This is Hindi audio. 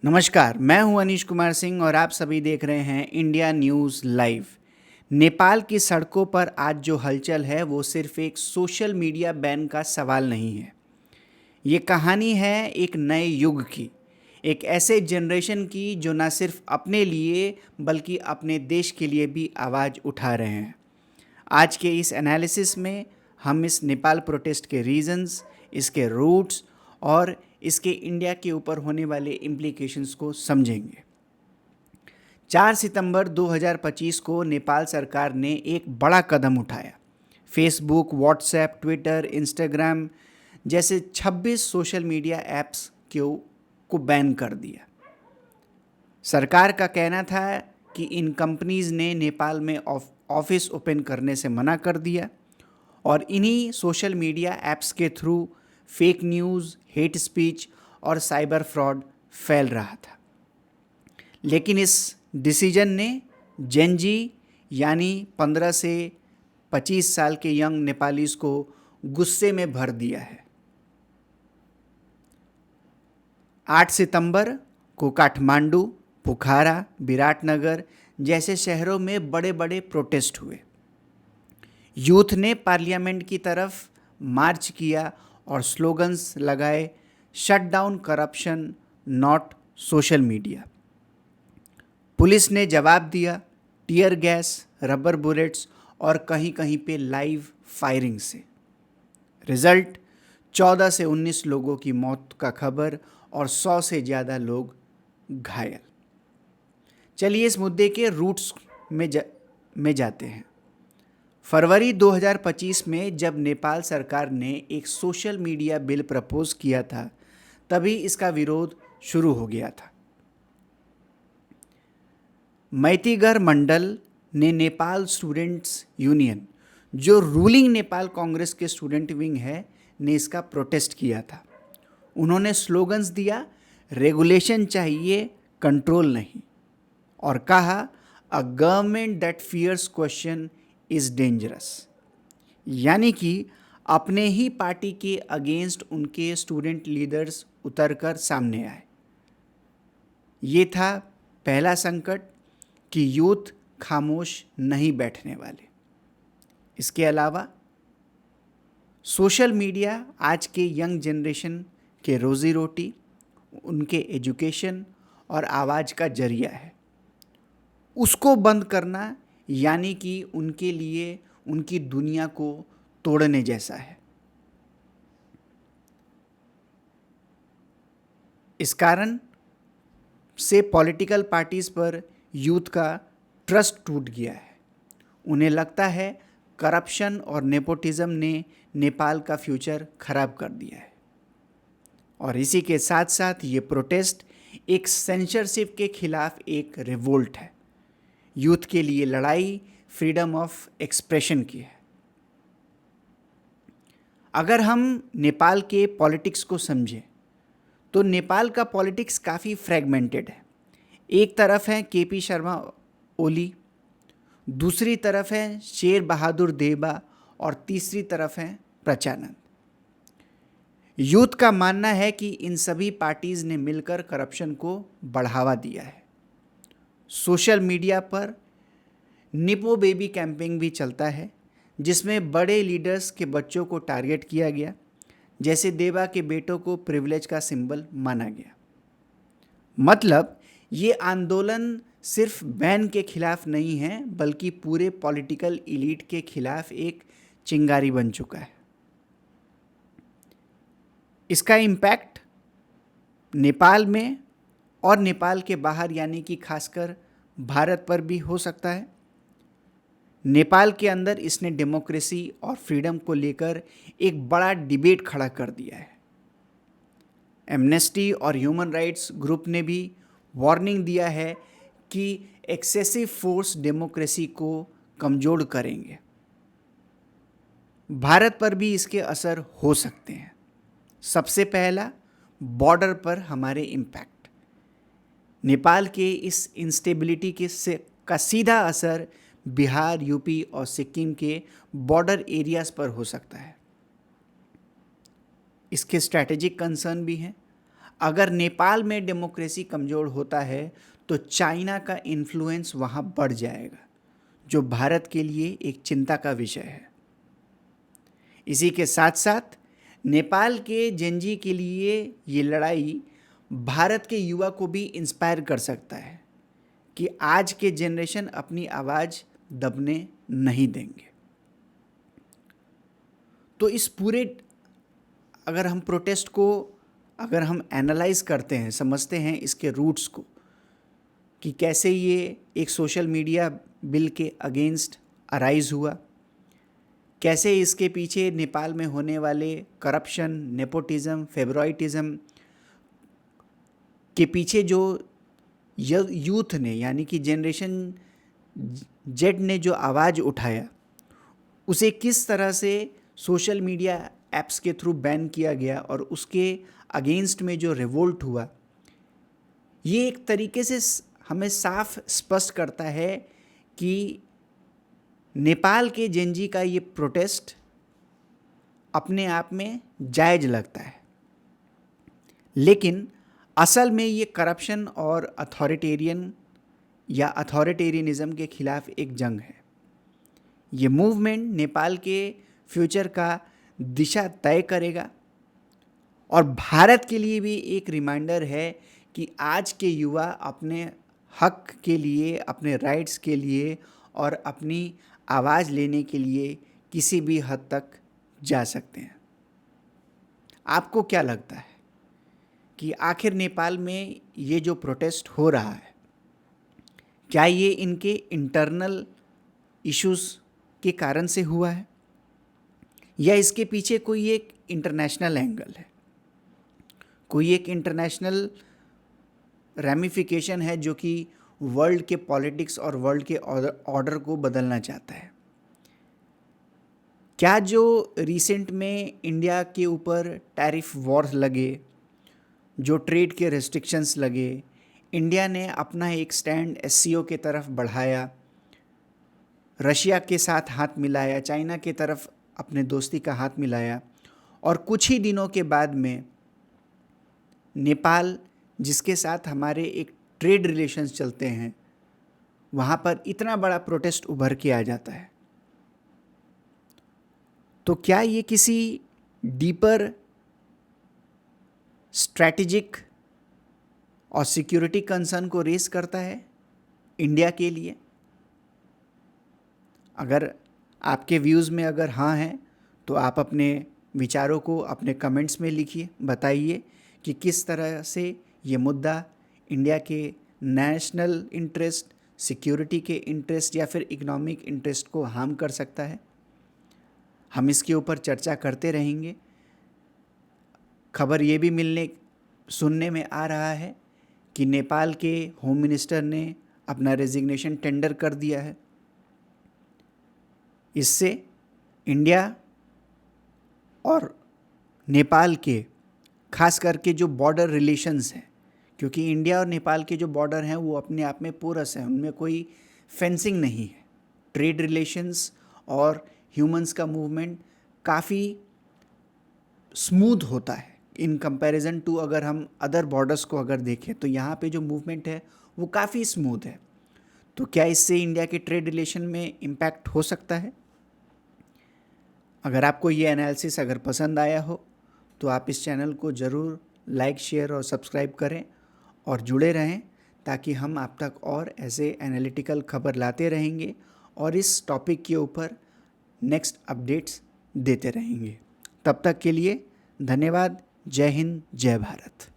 नमस्कार, मैं हूं अनीश कुमार सिंह और आप सभी देख रहे हैं इंडिया न्यूज़ लाइव। नेपाल की सड़कों पर आज जो हलचल है वो सिर्फ एक सोशल मीडिया बैन का सवाल नहीं है। ये कहानी है एक नए युग की, एक ऐसे जनरेशन की जो ना सिर्फ अपने लिए बल्कि अपने देश के लिए भी आवाज़ उठा रहे हैं। आज के इस एनालिसिस में हम इस नेपाल प्रोटेस्ट के रीजंस, इसके रूट्स और इसके इंडिया के ऊपर होने वाले इम्प्लीकेशंस को समझेंगे। 4 सितंबर 2025 को नेपाल सरकार ने एक बड़ा कदम उठाया। फेसबुक, व्हाट्सएप, ट्विटर, इंस्टाग्राम जैसे 26 सोशल मीडिया ऐप्स को बैन कर दिया। सरकार का कहना था कि इन कंपनीज ने नेपाल में ऑफिस ओपन करने से मना कर दिया और इन्हीं सोशल मीडिया ऐप्स के through fake news, hate speech और साइबर फ्रॉड फैल रहा था। लेकिन इस डिसीजन ने जेनजी यानी 15 से 25 साल के यंग नेपालीज को गुस्से में भर दिया है। 8 सितंबर को काठमांडू, पोखरा, विराटनगर जैसे शहरों में बड़े बड़े प्रोटेस्ट हुए। यूथ ने पार्लियामेंट की तरफ मार्च किया और स्लोगन्स लगाए, shut down corruption, not social media. Police ने जवाब दिया, टीयर गैस, रबर बुलेट्स और कहीं कहीं पे लाइव फायरिंग से। रिजल्ट 14 से 19 लोगों की मौत का खबर और 100 से ज़्यादा लोग घायल। चलिए इस मुद्दे के रूट्स में जाते हैं। फरवरी 2025 में जब नेपाल सरकार ने एक सोशल मीडिया बिल प्रपोज किया था, तभी इसका विरोध शुरू हो गया था। मैतीगर मंडल ने नेपाल स्टूडेंट्स यूनियन, जो रूलिंग नेपाल कांग्रेस के स्टूडेंट विंग है, ने इसका प्रोटेस्ट किया था। उन्होंने स्लोगन्स दिया, रेगुलेशन चाहिए, कंट्रोल नहीं, और कहा a government that fierce question is dangerous. यानी कि अपने ही पार्टी के अगेंस्ट उनके स्टूडेंट लीडर्स उतरकर सामने आए। ये था पहला संकट कि यूथ खामोश नहीं बैठने वाले। इसके अलावा सोशल मीडिया आज के यंग जनरेशन के रोजी रोटी, उनके एजुकेशन और आवाज़ का जरिया है। उसको बंद करना यानी कि उनके लिए उनकी दुनिया को तोड़ने जैसा है। इस कारण से पॉलिटिकल पार्टीज पर यूथ का ट्रस्ट टूट गया है। उन्हें लगता है करप्शन और नेपोटिज्म ने नेपाल का फ्यूचर खराब कर दिया है। और इसी के साथ साथ ये प्रोटेस्ट एक सेंसरशिप के खिलाफ एक रिवोल्ट है। यूथ के लिए लड़ाई फ्रीडम ऑफ एक्सप्रेशन की है। अगर हम नेपाल के पॉलिटिक्स को समझें तो नेपाल का पॉलिटिक्स काफ़ी फ्रेगमेंटेड है। एक तरफ है केपी शर्मा ओली, दूसरी तरफ है शेर बहादुर देबा और तीसरी तरफ है प्रचानंद। यूथ का मानना है कि इन सभी पार्टीज ने मिलकर करप्शन को बढ़ावा दिया है। सोशल मीडिया पर निपो बेबी कैंपेनिंग भी चलता है, जिसमें बड़े लीडर्स के बच्चों को टारगेट किया गया, जैसे देवा के बेटों को प्रिविलेज का सिंबल माना गया। मतलब ये आंदोलन सिर्फ बैन के खिलाफ नहीं है, बल्कि पूरे पॉलिटिकल इलीट के खिलाफ एक चिंगारी बन चुका है। इसका इम्पैक्ट नेपाल में और नेपाल के बाहर यानी कि खासकर भारत पर भी हो सकता है। नेपाल के अंदर इसने डेमोक्रेसी और फ्रीडम को लेकर एक बड़ा डिबेट खड़ा कर दिया है। एमनेस्टी और ह्यूमन राइट्स ग्रुप ने भी वार्निंग दिया है कि एक्सेसिव फोर्स डेमोक्रेसी को कमजोर करेंगे। भारत पर भी इसके असर हो सकते हैं। सबसे पहला, बॉर्डर पर हमारे इम्पैक्ट। नेपाल के इस इंस्टेबिलिटी का सीधा असर बिहार, यूपी और सिक्किम के बॉर्डर एरियाज पर हो सकता है। इसके स्ट्रैटेजिक कंसर्न भी हैं। अगर नेपाल में डेमोक्रेसी कमज़ोर होता है तो चाइना का इन्फ्लुएंस वहाँ बढ़ जाएगा, जो भारत के लिए एक चिंता का विषय है। इसी के साथ साथ नेपाल के जेनजी के लिए ये लड़ाई भारत के युवा को भी इंस्पायर कर सकता है कि आज के जनरेशन अपनी आवाज़ दबने नहीं देंगे। तो इस पूरे अगर हम प्रोटेस्ट को अगर हम एनालाइज करते हैं, समझते हैं इसके रूट्स को कि कैसे ये एक सोशल मीडिया बिल के अगेंस्ट अराइज हुआ, कैसे इसके पीछे नेपाल में होने वाले करप्शन, नेपोटिज्म, फेवरॉइटिज्म के पीछे जो यूथ ने यानी कि जनरेशन जेड ने जो आवाज़ उठाया, उसे किस तरह से सोशल मीडिया ऐप्स के थ्रू बैन किया गया और उसके अगेंस्ट में जो रिवोल्ट हुआ, ये एक तरीके से हमें साफ स्पष्ट करता है कि नेपाल के जेनजी का ये प्रोटेस्ट अपने आप में जायज़ लगता है, लेकिन असल में ये करप्शन और अथॉरिटेरियन या अथॉरिटेरियनिज़म के खिलाफ एक जंग है। ये मूवमेंट नेपाल के फ्यूचर का दिशा तय करेगा और भारत के लिए भी एक रिमाइंडर है कि आज के युवा अपने हक के लिए, अपने राइट्स के लिए और अपनी आवाज़ लेने के लिए किसी भी हद तक जा सकते हैं। आपको क्या लगता है कि आखिर नेपाल में ये जो प्रोटेस्ट हो रहा है, क्या ये इनके इंटरनल इश्यूज़ के कारण से हुआ है या इसके पीछे कोई एक इंटरनेशनल एंगल है, कोई एक इंटरनेशनल रैमिफिकेशन है जो कि वर्ल्ड के पॉलिटिक्स और वर्ल्ड के ऑर्डर को बदलना चाहता है? क्या जो रिसेंट में इंडिया के ऊपर टैरिफ वॉर लगे, जो ट्रेड के रेस्ट्रिक्शंस लगे, इंडिया ने अपना एक स्टैंड एससीओ के तरफ बढ़ाया, रशिया के साथ हाथ मिलाया, चाइना के तरफ अपने दोस्ती का हाथ मिलाया और कुछ ही दिनों के बाद में नेपाल, जिसके साथ हमारे एक ट्रेड रिलेशंस चलते हैं, वहाँ पर इतना बड़ा प्रोटेस्ट उभर के आ जाता है। तो क्या ये किसी डीपर स्ट्रैटेजिक और सिक्योरिटी कंसर्न को रेस करता है इंडिया के लिए? अगर आपके व्यूज़ में अगर हाँ हैं तो आप अपने विचारों को अपने कमेंट्स में लिखिए, बताइए कि किस तरह से ये मुद्दा इंडिया के नेशनल इंटरेस्ट, सिक्योरिटी के इंटरेस्ट या फिर इकोनॉमिक इंटरेस्ट को हार्म कर सकता है। हम इसके ऊपर चर्चा करते रहेंगे। खबर ये भी सुनने में आ रहा है कि नेपाल के होम मिनिस्टर ने अपना रेजिग्नेशन टेंडर कर दिया है। इससे इंडिया और नेपाल के खास करके जो बॉर्डर रिलेशंस हैं, क्योंकि इंडिया और नेपाल के जो बॉर्डर हैं वो अपने आप में पोरस हैं, उनमें कोई फेंसिंग नहीं है। ट्रेड रिलेशंस और ह्यूमंस का मूवमेंट काफ़ी स्मूथ होता है इन कंपैरिजन टू अगर हम अदर बॉर्डर्स को अगर देखें तो यहाँ पे जो मूवमेंट है वो काफ़ी स्मूथ है। तो क्या इससे इंडिया के ट्रेड रिलेशन में इम्पैक्ट हो सकता है? अगर आपको ये एनालिसिस अगर पसंद आया हो तो आप इस चैनल को ज़रूर लाइक, शेयर और सब्सक्राइब करें और जुड़े रहें, ताकि हम आप तक और ऐसे एनालिटिकल खबर लाते रहेंगे और इस टॉपिक के ऊपर नेक्स्ट अपडेट्स देते रहेंगे। तब तक के लिए धन्यवाद। जय हिंद, जय भारत।